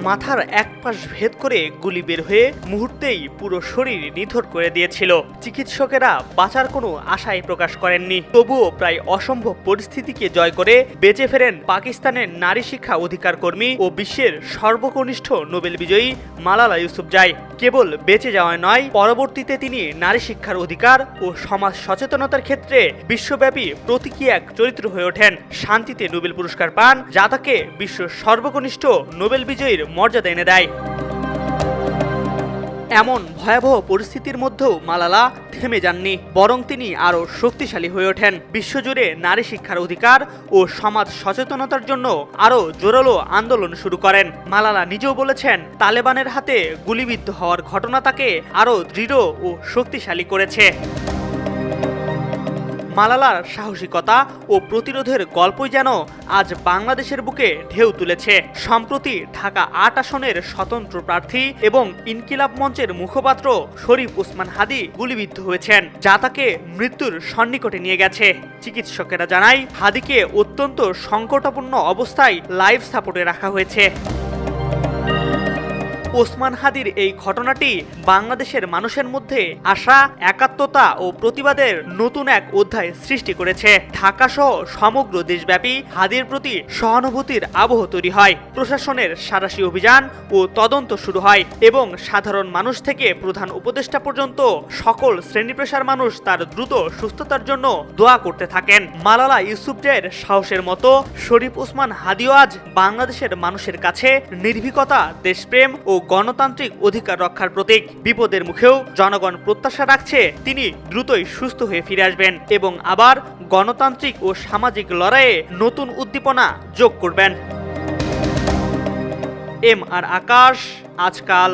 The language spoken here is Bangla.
মাথার এক পাশ ভেদ করে গুলি বের হয়ে মুহূর্তেই পুরো শরীর নিথর করে দিয়েছিল। চিকিৎসকেরা বাঁচার কোনো আশাই প্রকাশ করেননি। তবুও প্রায় অসম্ভব পরিস্থিতিকে জয় করে বেঁচে ফেরেন পাকিস্তানের নারী শিক্ষা অধিকার কর্মী ও বিশ্বের সর্বকনিষ্ঠ নোবেল বিজয়ী মালালা ইউসুফজাই। কেবল বেঁচে যাওয়া নয়, পরবর্তীতে তিনি নারী শিক্ষার অধিকার ও সমাজ সচেতনতার ক্ষেত্রে বিশ্বব্যাপী প্রতীকী এক চরিত্র হয়ে ওঠেন। শান্তিতে নোবেল পুরস্কার পান, যা তাকে বিশ্ব সর্বকনিষ্ঠ নোবেল বিজয়ীর মর্যাদা এনে দেয়। এমন ভয়াবহ পরিস্থিতির মধ্যেও মালালা থেমে যাননি, বরং তিনি আরও শক্তিশালী হয়ে ওঠেন। বিশ্বজুড়ে নারী শিক্ষার অধিকার ও সমাজ সচেতনতার জন্য আরও জোরালো আন্দোলন শুরু করেন। মালালা নিজেও বলেছেন, তালেবানের হাতে গুলিবিদ্ধ হওয়ার ঘটনা তাকে আরও দৃঢ় ও শক্তিশালী করেছে। মালালার সাহসিকতা ও প্রতিরোধের গল্পই যেন আজ বাংলাদেশের বুকে ঢেউ তুলেছে। সম্প্রতি ঢাকা ৮ আসনের স্বতন্ত্র প্রার্থী এবং ইনকিলাব মঞ্চের মুখপাত্র শরীফ ওসমান হাদি গুলিবিদ্ধ হয়েছেন, যা তাকে মৃত্যুর সন্নিকটে নিয়ে গেছে। চিকিৎসকেরা জানায়, হাদিকে অত্যন্ত সংকটাপন্ন অবস্থায় লাইফ সাপোর্টে রাখা হয়েছে। ওসমান হাদির এই ঘটনাটি বাংলাদেশের মানুষের মধ্যে আশা, একাত্মতা ও প্রতিবাদের নতুন এক অধ্যায় সৃষ্টি করেছে। ঢাকা সহ সমগ্র দেশব্যাপী হাদির প্রতি সহানুভূতির আবহ তৈরি হয়। প্রশাসনের সাঁড়াশি অভিযান ও তদন্ত শুরু হয় এবং সাধারণ মানুষ থেকে প্রধান উপদেষ্টা পর্যন্ত সকল শ্রেণী পেশার মানুষ তার দ্রুত সুস্থতার জন্য দোয়া করতে থাকেন। মালালা ইউসুফজাইয়ের সাহসের মতো শরীফ ওসমান হাদিও আজ বাংলাদেশের মানুষের কাছে নির্ভীকতা, দেশপ্রেম ও গণতান্ত্রিক অধিকার রক্ষার প্রতীক। বিপদের মুখেও জনগণ প্রত্যাশা রাখছে তিনি দ্রুতই সুস্থ হয়ে ফিরে আসবেন এবং আবার গণতান্ত্রিক ও সামাজিক লড়াইয়ে নতুন উদ্দীপনা যোগ করবেন। এম আর আকাশ, আজকাল।